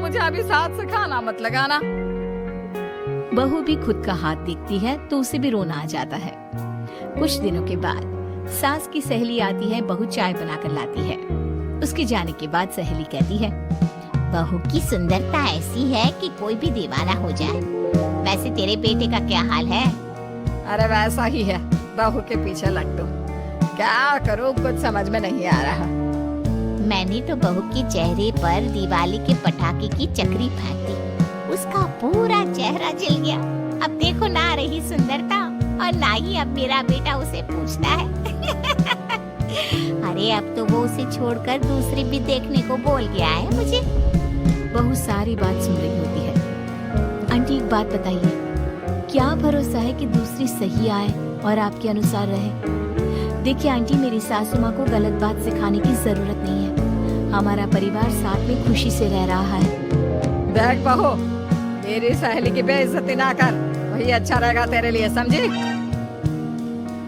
मुझे अभी साथ से खाना मत लगाना। बहू भी खुद का हाथ देखती है तो उसे भी रोना आ जाता है। कुछ दिनों के बाद सास की सहेली आती है, बहू चाय बनाकर लाती है। उसके जाने के बाद सहेली कहती है, बहू की सुंदरता ऐसी है कि कोई भी दीवाना हो जाए। वैसे तेरे बेटे का क्या हाल है? अरे वैसा ही है, बहू के पीछे लग तुम। क्या करूं कुछ समझ में नहीं आ रहा। मैंने तो बहू के चेहरे पर दिवाली के पटाखे की चक्री फेंक दी, उसका पूरा चेहरा जल गया। अब देखो ना रही सुंदरता, और ना ही अब मेरा बेटा उसे पूछता है। अरे अब तो वो उसे छोड़कर दूसरी भी देखने को बोल गया है मुझे। बहू सारी बात सुन रही होती है। आंटी एक बात बताइए, क्या भरोसा है कि दूसरी सही आए और आपके अनुसार रहे? देखिए आंटी, मेरी सासू माँ को गलत बात सिखाने की जरूरत नहीं है। हमारा परिवार साथ में खुशी से रह रहा है। देख बहू, मेरी सहेली की बेइज्जती ना कर, वही अच्छा रहेगा तेरे लिए, समझी?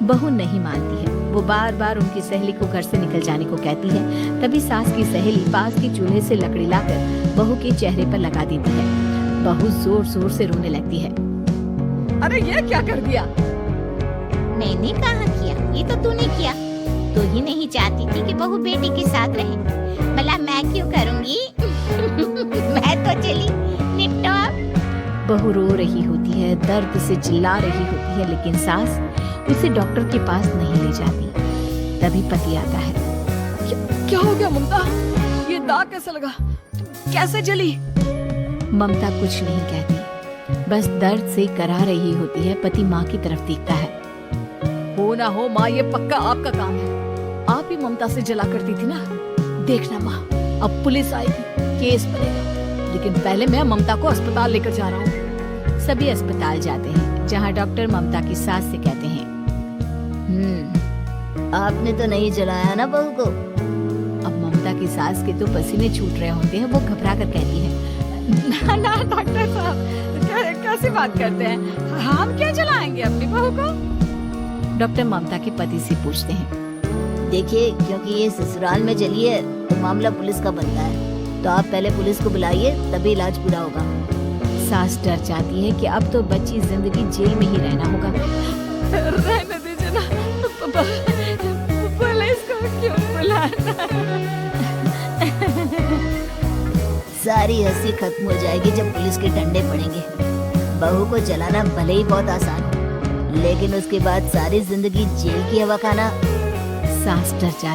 बहू नहीं मानती है। वो बार बार उनकी सहेली को घर से निकल जाने को कहती है। तभी सास की सहेली पास के चूल्हे से लकड़ी लाकर बहू के चेहरे पर लगा देती है। बहू जोर जोर से रोने लगती है। अरे ये क्या कर दिया? मैंने कहाँ किया, ये तो तूने किया। तू ही नहीं चाहती थी कि बहू बेटी के साथ रहे, भला मैं क्यों करूँगी? मैं तो चली, निपटो अब। बहू रो रही होती है, दर्द से चिल्ला रही होती है, लेकिन सास उसे डॉक्टर के पास नहीं ले जाती। तभी पति आता है। क्या हो गया ममता? ये दाग कैसे लगा? कैसे जली? ममता कुछ नहीं कहती, बस दर्द से करा रही होती है। पति माँ की तरफ देखता है। हो ना हो माँ, ये पक्का आपका काम है। आप ही ममता से जला करती थी ना। देखना माँ, अब पुलिस आएगी, केस बनेगा, लेकिन पहले मैं ममता को अस्पताल लेकर जा रहा हूँ। सभी अस्पताल जाते हैं, जहाँ डॉक्टर ममता की सास से कहते हैं, आपने तो नहीं जलाया ना बहू को? अब ममता की सास के तो पसीने छूट रहे होते हैं। वो घबरा कर कहती है, ना डॉक्टर साहब, कैसी बात करते हैं? हम क्या जलाएंगे अपनी बहू को? डॉक्टर ममता के पति से पूछते हैं, देखिए, क्योंकि ये ससुराल में जली है तो मामला पुलिस का बनता है, तो आप पहले पुलिस को बुलाइए, तभी इलाज पूरा होगा। सास डर जाती है कि अब तो बच्ची जिंदगी जेल में ही रहना होगा। रहने दीजिए ना, पुलिस को क्यों बुलाना? सारी हंसी खत्म हो जाएगी जब पुलिस के डंडे पड़ेंगे। बहू को जलाना भले ही बहुत आसान हो, लेकिन उसके बाद सारी जिंदगी जेल की हवा खाना। सास डर जाती